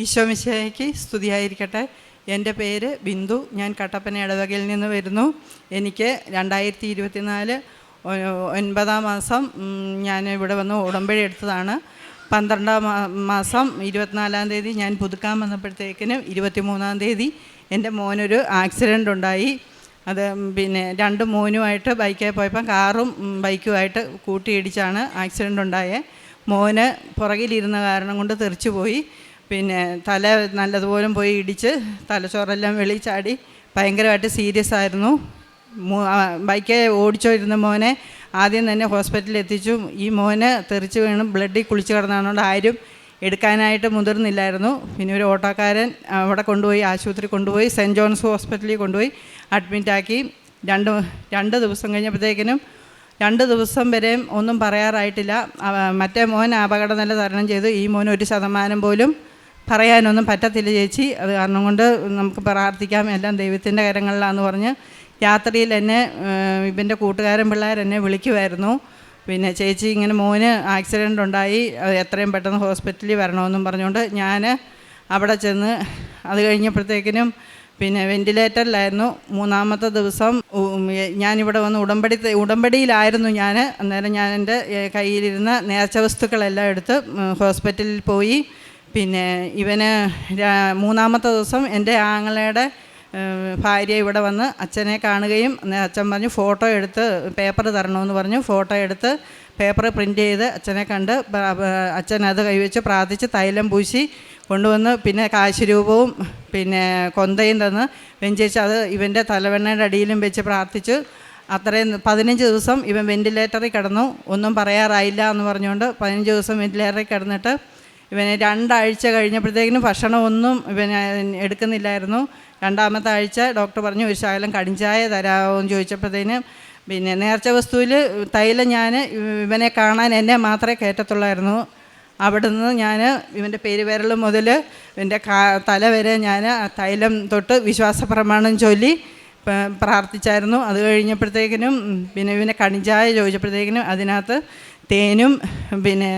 ഈശോമിശിഹായ്ക്ക് സ്തുതിയായിരിക്കട്ടെ. എൻ്റെ പേര് ബിന്ദു. ഞാൻ കട്ടപ്പന ഇടവകയിൽ നിന്ന് വരുന്നു. എനിക്ക് 2024 9-ാം മാസം ഞാൻ ഇവിടെ വന്ന് ഉടമ്പടി എടുത്തതാണ്. 12-ാം മാസം 24-ാം തീയതി ഞാൻ പുതുക്കാൻ വന്നപ്പോഴത്തേക്കിനും 23-ാം തീയതി എൻ്റെ മോനൊരു ആക്സിഡൻ്റ് ഉണ്ടായി. അത് പിന്നെ 2 മോനുമായിട്ട് ബൈക്കിൽ പോയപ്പം കാറും ബൈക്കുമായിട്ട് കൂട്ടിയിടിച്ചാണ് ആക്സിഡൻ്റ് ഉണ്ടായത്. മോന് പുറകിലിരുന്ന കാരണം കൊണ്ട് തെറിച്ചു പോയി. പിന്നെ തല നല്ലതുപോലെ പോയി ഇടിച്ച് തലച്ചോറെല്ലാം വെളി ചാടി ഭയങ്കരമായിട്ട് സീരിയസ് ആയിരുന്നു. ബൈക്ക് ഓടിച്ചോയിരുന്ന മോനെ ആദ്യം തന്നെ ഹോസ്പിറ്റലിൽ എത്തിച്ചു. ഈ മോന് തെറിച്ച് വീണ് ബ്ലഡിൽ കുളിച്ച് കിടന്നതുകൊണ്ട് ആരും എടുക്കാനായിട്ട് മുതിർന്നില്ലായിരുന്നു. പിന്നെ ഒരു ഓട്ടോക്കാരൻ അവിടെ കൊണ്ടുപോയി ആശുപത്രി കൊണ്ടുപോയി സെൻറ്റ് ജോൺസ് ഹോസ്പിറ്റലിൽ കൊണ്ടുപോയി അഡ്മിറ്റാക്കി. രണ്ട് ദിവസം കഴിഞ്ഞപ്പോഴത്തേക്കിനും 2 ദിവസം വരെയും ഒന്നും പറയാറായിട്ടില്ല. മറ്റേ മോൻ അപകടനില തരണം ചെയ്തു. ഈ മോൻ 1% പോലും പറയാനൊന്നും പറ്റത്തില്ല ചേച്ചി. അത് കാരണം കൊണ്ട് നമുക്ക് പ്രാർത്ഥിക്കാം, എല്ലാം ദൈവത്തിൻ്റെ കരങ്ങളിലാണെന്ന് പറഞ്ഞ് രാത്രിയിൽ എന്നെ ഇവൻ്റെ കൂട്ടുകാരൻ പിള്ളേർ എന്നെ വിളിക്കുമായിരുന്നു. പിന്നെ ചേച്ചി ഇങ്ങനെ മോന് ആക്സിഡൻ്റ് ഉണ്ടായി, എത്രയും പെട്ടെന്ന് ഹോസ്പിറ്റലിൽ വരണമെന്നും പറഞ്ഞുകൊണ്ട് ഞാൻ അവിടെ ചെന്ന് അത് കഴിഞ്ഞപ്പോഴത്തേക്കിനും പിന്നെ വെൻറ്റിലേറ്ററിലായിരുന്നു. 3-ാമത്തെ ദിവസം ഞാനിവിടെ വന്ന് ഉടമ്പടിയിലായിരുന്നു ഞാൻ. അന്നേരം ഞാൻ എൻ്റെ കയ്യിലിരുന്ന നേർച്ച വസ്തുക്കളെല്ലാം എടുത്ത് ഹോസ്പിറ്റലിൽ പോയി. പിന്നെ ഇവന് 3-ാമത്തെ ദിവസം എൻ്റെ ആങ്ങളയുടെ ഭാര്യ ഇവിടെ വന്ന് അച്ഛനെ കാണുകയും അച്ഛൻ പറഞ്ഞു ഫോട്ടോ എടുത്ത് പേപ്പർ തരണമെന്ന് പറഞ്ഞു. ഫോട്ടോ എടുത്ത് പേപ്പർ പ്രിൻ്റ് ചെയ്ത് അച്ഛനെ കണ്ട് അച്ഛൻ അത് കൈവച്ച് പ്രാർത്ഥിച്ച് തൈലം പൂശി കൊണ്ടുവന്ന് പിന്നെ കാശുരൂപവും പിന്നെ കൊന്തയും തന്ന് വെഞ്ചേച്ച് അത് ഇവൻ്റെ തലവെണ്ണയുടെ അടിയിലും വെച്ച് പ്രാർത്ഥിച്ചു. അത്രയും 15 ദിവസം ഇവൻ വെൻറ്റിലേറ്ററിൽ കിടന്നു. ഒന്നും പറയാറായില്ല എന്ന് പറഞ്ഞുകൊണ്ട് 15 ദിവസം വെൻറ്റിലേറ്ററിൽ കിടന്നിട്ട് ഇവന് 2 ആഴ്ച കഴിഞ്ഞപ്പോഴത്തേക്കിനും ഭക്ഷണമൊന്നും ഇവന് എടുക്കുന്നില്ലായിരുന്നു. 2-ാമത്തെ ആഴ്ച ഡോക്ടർ പറഞ്ഞു ഒരു ശകലം കടിഞ്ചായ തരാമോ എന്ന് ചോദിച്ചപ്പോഴത്തേന് പിന്നെ നേർച്ച വസ്തുവിൽ തൈലം ഞാൻ ഇവനെ കാണാൻ എന്നെ മാത്രമേ കയറ്റത്തുള്ളായിരുന്നു. അവിടുന്ന് ഞാൻ ഇവൻ്റെ പെരുവിരൽ മുതൽ ഇവൻ്റെ തല വരെ ഞാൻ തൈലം തൊട്ട് വിശ്വാസ പ്രമാണം ചൊല്ലി പ്രാർത്ഥിച്ചായിരുന്നു. അത് കഴിഞ്ഞപ്പോഴത്തേക്കിനും പിന്നെ ഇവനെ കടിഞ്ചായ ചോദിച്ചപ്പോഴത്തേക്കിനും അതിനകത്ത് തേനും പിന്നെ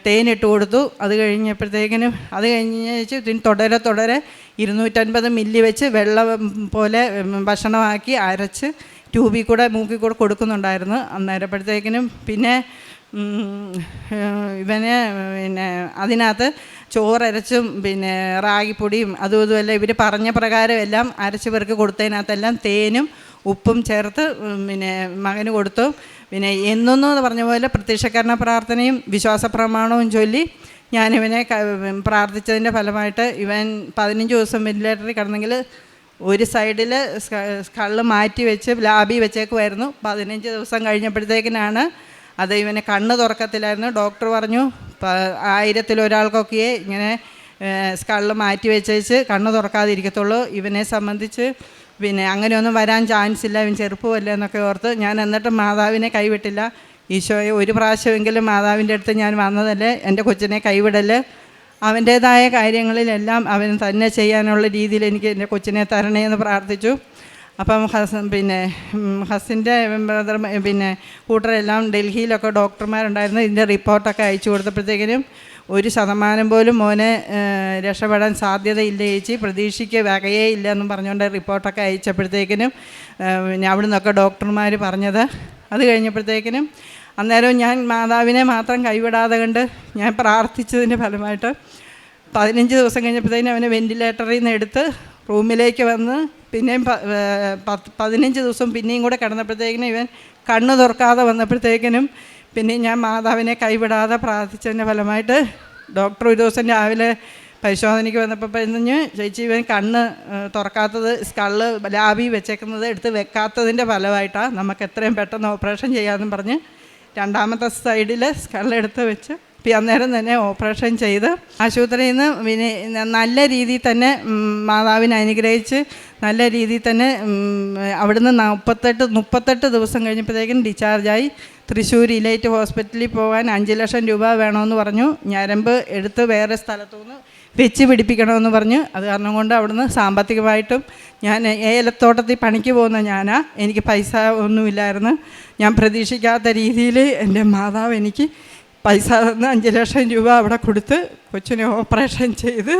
തേനിട്ട് കൊടുത്തു. അത് കഴിഞ്ഞപ്പോഴത്തേക്കിനും അത് കഴിഞ്ഞ് ഇതിന് തുടരെ 250 മില്ലി വെച്ച് വെള്ളം പോലെ ഭക്ഷണമാക്കി അരച്ച് ട്യൂബിൽ കൂടെ മൂക്കിൽ കൂടെ കൊടുക്കുന്നുണ്ടായിരുന്നു. അന്നേരപ്പോഴത്തേക്കിനും പിന്നെ ഇവന് പിന്നെ അതിനകത്ത് ചോറരച്ചും പിന്നെ റാഗിപ്പൊടിയും അതും ഇതുമെല്ലാം ഇവർ പറഞ്ഞ പ്രകാരം എല്ലാം അരച്ച് പേർക്ക് കൊടുത്തതിനകത്തെല്ലാം തേനും ഉപ്പും ചേർത്ത് പിന്നെ മകന് കൊടുത്തു. പിന്നെ എന്നൊന്നു പറഞ്ഞ പോലെ പ്രത്യക്ഷകരണ പ്രാർത്ഥനയും വിശ്വാസ പ്രമാണവും ചൊല്ലി ഞാനിവനെ പ്രാർത്ഥിച്ചതിൻ്റെ ഫലമായിട്ട് ഇവൻ 15 ദിവസം വെൻറ്റിലേറ്ററിൽ കിടന്നെങ്കിൽ ഒരു സൈഡിൽ സ്കള്ള് മാറ്റി വെച്ച് ലാബിൽ വെച്ചേക്കുമായിരുന്നു. 15 ദിവസം കഴിഞ്ഞപ്പോഴത്തേക്കിനാണ് അത് ഇവനെ കണ്ണ് തുറക്കത്തില്ലായിരുന്നു. ഡോക്ടർ പറഞ്ഞു 1000-ൽ ഒരാൾക്കൊക്കെ ഇങ്ങനെ സ്കള്ള് മാറ്റി വെച്ചേച്ച് കണ്ണ് തുറക്കാതിരിക്കത്തുള്ളൂ. ഇവനെ സംബന്ധിച്ച് പിന്നെ അങ്ങനെയൊന്നും വരാൻ ചാൻസ് ഇല്ല, ഇവൻ ചെറുപ്പമല്ല എന്നൊക്കെ ഓർത്ത് ഞാൻ എന്നിട്ട് മാതാവിനെ കൈവിട്ടില്ല. ഈശോയെ ഒരു പ്രാവശ്യമെങ്കിലും മാതാവിൻ്റെ അടുത്ത് ഞാൻ വന്നതല്ലേ, എൻ്റെ കൊച്ചിനെ കൈവിടല്, അവൻ്റേതായ കാര്യങ്ങളിലെല്ലാം അവൻ തന്നെ ചെയ്യാനുള്ള രീതിയിൽ എനിക്ക് എൻ്റെ കൊച്ചിനെ തരണേ എന്ന് പ്രാർത്ഥിച്ചു. അപ്പം ഹസിൻ്റെ ബ്രദർ പിന്നെ കൂട്ടരെല്ലാം ഡൽഹിയിലൊക്കെ ഡോക്ടർമാരുണ്ടായിരുന്നു. ഇതിൻ്റെ റിപ്പോർട്ടൊക്കെ അയച്ചു കൊടുത്തപ്പോഴത്തേക്കിനും 1% പോലും മോനെ രക്ഷപ്പെടാൻ സാധ്യതയില്ല ചേച്ചി, പ്രതീക്ഷയ്ക്ക് വകയേ ഇല്ല എന്നും പറഞ്ഞുകൊണ്ട് റിപ്പോർട്ടൊക്കെ അയച്ചപ്പോഴത്തേക്കിനും പിന്നെ അവിടെ നിന്നൊക്കെ ഡോക്ടർമാർ പറഞ്ഞത്. അത് കഴിഞ്ഞപ്പോഴത്തേക്കിനും അന്നേരം ഞാൻ മാതാവിനെ മാത്രം കൈവിടാതെ കണ്ട് ഞാൻ പ്രാർത്ഥിച്ചതിൻ്റെ ഫലമായിട്ട് 15 ദിവസം കഴിഞ്ഞപ്പോഴത്തേനും അവനെ വെൻറ്റിലേറ്ററിൽ നിന്ന് എടുത്ത് റൂമിലേക്ക് വന്ന് പിന്നെയും 15 ദിവസം പിന്നെയും കൂടെ കിടന്നപ്പോഴത്തേക്കിനും ഇവൻ കണ്ണ് തുറക്കാതെ വന്നപ്പോഴത്തേക്കിനും പിന്നെ ഞാൻ മാതാവിനെ കൈവിടാതെ പ്രാർത്ഥിച്ചതിൻ്റെ ഫലമായിട്ട് ഡോക്ടർ ഒരു ദിവസം രാവിലെ പരിശോധനയ്ക്ക് വന്നപ്പോൾ പറഞ്ഞു ചേച്ചി ഇവൻ കണ്ണ് തുറക്കാത്തത് സ്കള്ള് ലാബിൽ വെച്ചേക്കുന്നത് എടുത്ത് വെക്കാത്തതിൻ്റെ ഫലമായിട്ടാണ്, നമുക്ക് എത്രയും പെട്ടെന്ന് ഓപ്പറേഷൻ ചെയ്യാമെന്നും പറഞ്ഞ് 2-ാമത്തെ സൈഡിൽ സ്കള്ളെടുത്ത് വെച്ച് അന്നേരം തന്നെ ഓപ്പറേഷൻ ചെയ്ത് ആശുപത്രിയിൽ നിന്ന് പിന്നെ നല്ല രീതിയിൽ തന്നെ മാതാവിനെ അനുഗ്രഹിച്ച് നല്ല രീതിയിൽ തന്നെ അവിടുന്ന് 38 ദിവസം കഴിഞ്ഞപ്പോഴത്തേക്കും ഡിസ്ചാർജായി. തൃശ്ശൂർ ഇലൈറ്റ് ഹോസ്പിറ്റലിൽ പോകാൻ 5 ലക്ഷം രൂപ വേണമെന്ന് പറഞ്ഞു. ഞരമ്പ് എടുത്ത് വേറെ സ്ഥലത്തുനിന്ന് വെച്ച് പിടിപ്പിക്കണമെന്ന് പറഞ്ഞു. അത് കാരണം കൊണ്ട് അവിടുന്ന് സാമ്പത്തികമായിട്ടും ഞാൻ ഏലത്തോട്ടത്തിൽ പണിക്ക് പോകുന്ന എനിക്ക് പൈസ ഒന്നുമില്ലായിരുന്നു. ഞാൻ പ്രതീക്ഷിക്കാത്ത രീതിയിൽ എൻ്റെ മാതാവ് എനിക്ക് പൈസ തന്ന് 5 ലക്ഷം രൂപ അവിടെ കൊടുത്ത് കൊച്ചിനെ ഓപ്പറേഷൻ ചെയ്ത്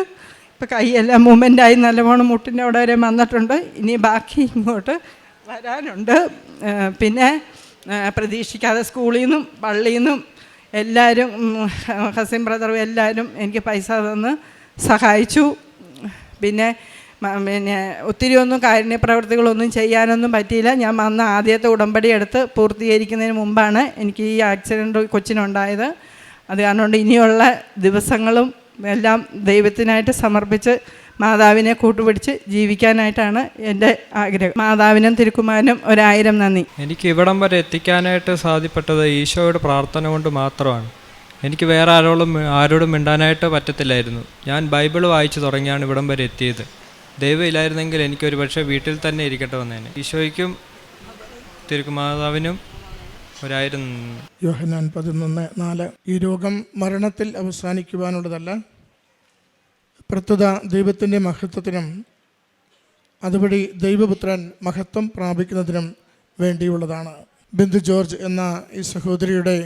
ഇപ്പോൾ കൈയെല്ലാം മൂവ്മെൻ്റായി നല്ലവണ്ണം മുട്ടിൻ്റെ അവിടെ വരെ വന്നിട്ടുണ്ട്. ഇനി ബാക്കി ഇങ്ങോട്ട് വരാനുണ്ട്. പിന്നെ പ്രതീക്ഷിക്കാതെ സ്കൂളിൽ നിന്നും പള്ളിയിൽ നിന്നും എല്ലാവരും കസിൻ ബ്രദറും എല്ലാവരും എനിക്ക് പൈസ തന്ന് സഹായിച്ചു. പിന്നെ ഒത്തിരി ഒന്നും കാരുണ്യ പ്രവർത്തികളൊന്നും ചെയ്യാനൊന്നും പറ്റിയില്ല. ഞാൻ വന്ന ആദ്യത്തെ ഉടമ്പടി എടുത്ത് പൂർത്തീകരിക്കുന്നതിന് മുമ്പാണ് എനിക്ക് ഈ ആക്സിഡൻറ്റ് കൊച്ചിനുണ്ടായത്. അത് കാരണം കൊണ്ട് ഇനിയുള്ള ദിവസങ്ങളും എല്ലാം ദൈവത്തിനായിട്ട് സമർപ്പിച്ച് മാതാവിനെ കൂട്ടുപിടിച്ച് ജീവിക്കാനായിട്ടാണ് എൻ്റെ ആഗ്രഹം. മാതാവിനും തിരുക്കുമാരനും 1000 നന്ദി. എനിക്ക് ഇവിടം വരെ എത്തിക്കാനായിട്ട് സാധിപ്പെട്ടത് ഈശോയുടെ പ്രാർത്ഥന കൊണ്ട് മാത്രമാണ്. എനിക്ക് വേറെ ആരോടും മിണ്ടാനായിട്ട് പറ്റത്തില്ലായിരുന്നു. ഞാൻ ബൈബിൾ വായിച്ചു തുടങ്ങിയാണ് ഇവിടം വരെ എത്തിയത്. ദൈവം ഇല്ലായിരുന്നെങ്കിൽ എനിക്കൊരു പക്ഷേ വീട്ടിൽ തന്നെ ഇരിക്കട്ടെ വന്നേനെ. ഈശോയ്ക്കും തിരുക്കുമാതാവിനും 1000 നന്ദി. യോഹന്നാൻ 11:4 ഈ രോഗം മരണത്തിൽ അവസാനിക്കുവാനുള്ളതല്ല, പ്രസ്തുത ദൈവത്തിൻ്റെ മഹത്വത്തിനും അതുവഴി ദൈവപുത്രൻ മഹത്വം പ്രാപിക്കുന്നതിനും വേണ്ടിയുള്ളതാണ്. ബിന്ദു ജോർജ് എന്ന ഈ സഹോദരിയുടെ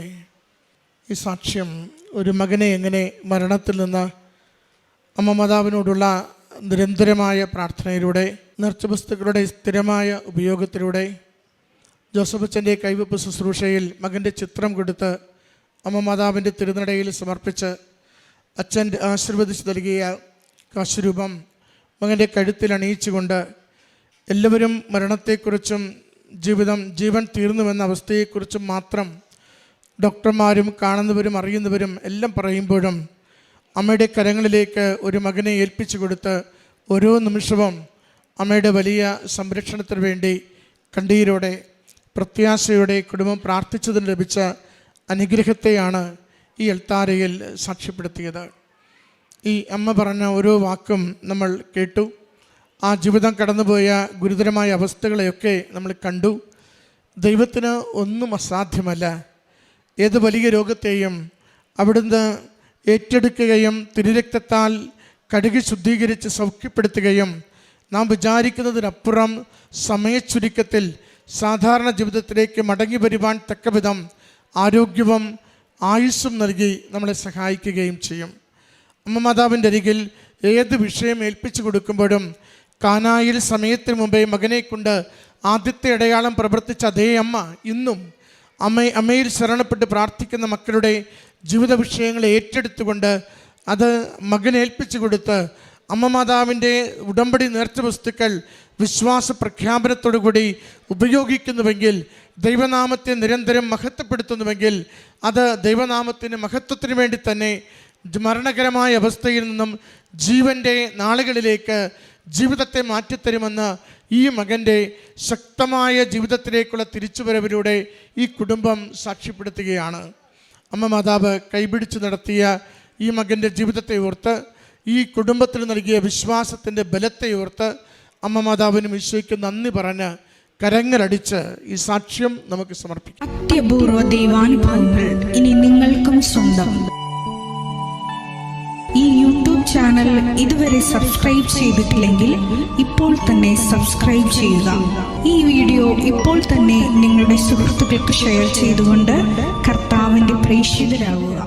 ഈ സാക്ഷ്യം ഒരു മകനെ എങ്ങനെ മരണത്തിൽ നിന്ന് അമ്മ മാതാവിനോടുള്ള നിരന്തരമായ പ്രാർത്ഥനയിലൂടെ, നേർച്ചവസ്തുക്കളുടെ സ്ഥിരമായ ഉപയോഗത്തിലൂടെ, ജോസഫ് അച്ഛൻ്റെ കൈവപ്പ് ശുശ്രൂഷയിൽ മകൻ്റെ ചിത്രം കൊടുത്ത് അമ്മ മാതാവിൻ്റെ തിരുനടയിൽ സമർപ്പിച്ച് അച്ഛൻ ആശീർവദിച്ച് നൽകിയ കാശുരൂപം മകൻ്റെ കഴുത്തിൽ അണിയിച്ചുകൊണ്ട് എല്ലാവരും മരണത്തെക്കുറിച്ചും ജീവൻ തീർന്നുവെന്ന അവസ്ഥയെക്കുറിച്ചും മാത്രം ഡോക്ടർമാരും കാണുന്നവരും അറിയുന്നവരും എല്ലാം പറയുമ്പോഴും അമ്മയുടെ കരങ്ങളിലേക്ക് ഒരു മകനെ ഏൽപ്പിച്ചു കൊടുത്ത് ഓരോ നിമിഷവും അമ്മയുടെ വലിയ സംരക്ഷണത്തിന് വേണ്ടി കണ്ണീരോടെ പ്രത്യാശയോടെ കുടുംബം പ്രാർത്ഥിച്ചതിന് ലഭിച്ച അനുഗ്രഹത്തെയാണ് ഈ എൽത്താരയിൽ സാക്ഷ്യപ്പെടുത്തിയത്. ഈ അമ്മ പറഞ്ഞ ഓരോ വാക്കും നമ്മൾ കേട്ടു. ആ ജീവിതം കടന്നുപോയ ഗുരുതരമായ അവസ്ഥകളെയൊക്കെ നമ്മൾ കണ്ടു. ദൈവത്തിന് ഒന്നും അസാധ്യമല്ല. ഏത് വലിയ രോഗത്തെയും അവിടുന്ന് ഏറ്റെടുക്കുകയും തിരുരക്തത്താൽ കഴുകി ശുദ്ധീകരിച്ച് സൗഖ്യപ്പെടുത്തുകയും നാം വിചാരിക്കുന്നതിനപ്പുറം സമയച്ചുരുക്കത്തിൽ സാധാരണ ജീവിതത്തിലേക്ക് മടങ്ങി വരുവാൻ തക്കവിധം ആരോഗ്യവും ആയുസ്സും നൽകി നമ്മളെ സഹായിക്കുകയും ചെയ്യും. അമ്മ മാതാവിൻ്റെ അരികിൽ ഏത് വിഷയം ഏൽപ്പിച്ചു കൊടുക്കുമ്പോഴും കാനായിൽ സമയത്തിന് മുമ്പേ മകനെ കൊണ്ട് ആദ്യത്തെ അടയാളം പ്രവർത്തിച്ച അതേ അമ്മ ഇന്നും അമ്മയിൽ ശരണപ്പെട്ട് പ്രാർത്ഥിക്കുന്ന മക്കളുടെ ജീവിത വിഷയങ്ങളെ ഏറ്റെടുത്തുകൊണ്ട് അത് മകനേൽപ്പിച്ചു കൊടുത്ത് അമ്മ മാതാവിൻ്റെ ഉടമ്പടി നേർച്ച വസ്തുക്കൾ വിശ്വാസ പ്രഖ്യാപനത്തോടുകൂടി ഉപയോഗിക്കുന്നുവെങ്കിൽ, ദൈവനാമത്തെ നിരന്തരം മഹത്വപ്പെടുത്തുന്നുവെങ്കിൽ അത് ദൈവനാമത്തിന് മഹത്വത്തിന് വേണ്ടി തന്നെ മരണകരമായ അവസ്ഥയിൽ നിന്നും ജീവൻ്റെ നാളുകളിലേക്ക് ജീവിതത്തെ മാറ്റിത്തരുമെന്ന് ഈ മകൻ്റെ ശക്തമായ ജീവിതത്തിലേക്കുള്ള തിരിച്ചുവരവിലൂടെ ഈ കുടുംബം സാക്ഷ്യപ്പെടുത്തുകയാണ്. അമ്മ മാതാവ് കൈപിടിച്ച് നടത്തിയ ഈ മകൻ്റെ ജീവിതത്തെ ഓർത്ത്, ഈ കുടുംബത്തിന് നൽകിയ വിശ്വാസത്തിൻ്റെ ബലത്തെ ഓർത്ത് അമ്മ മാതാവിനും ഈശോയ്ക്ക് നന്ദി പറഞ്ഞ് കരങ്ങളടിച്ച് ഈ സാക്ഷ്യം നമുക്ക് സമർപ്പിക്കാം. അത്യപൂർവ ദൈവാനുഭവങ്ങൾ ഇനി നിങ്ങൾക്കും സ്വന്തം. ഈ യൂട്യൂബ് ചാനൽ ഇതുവരെ സബ്സ്ക്രൈബ് ചെയ്തിട്ടില്ലെങ്കിൽ ഇപ്പോൾ തന്നെ സബ്സ്ക്രൈബ് ചെയ്യുക. ഈ വീഡിയോ ഇപ്പോൾ തന്നെ നിങ്ങളുടെ സുഹൃത്തുക്കൾക്ക് ഷെയർ ചെയ്തുകൊണ്ട് കർത്താവിൻ്റെ പ്രേക്ഷിതരാകുക.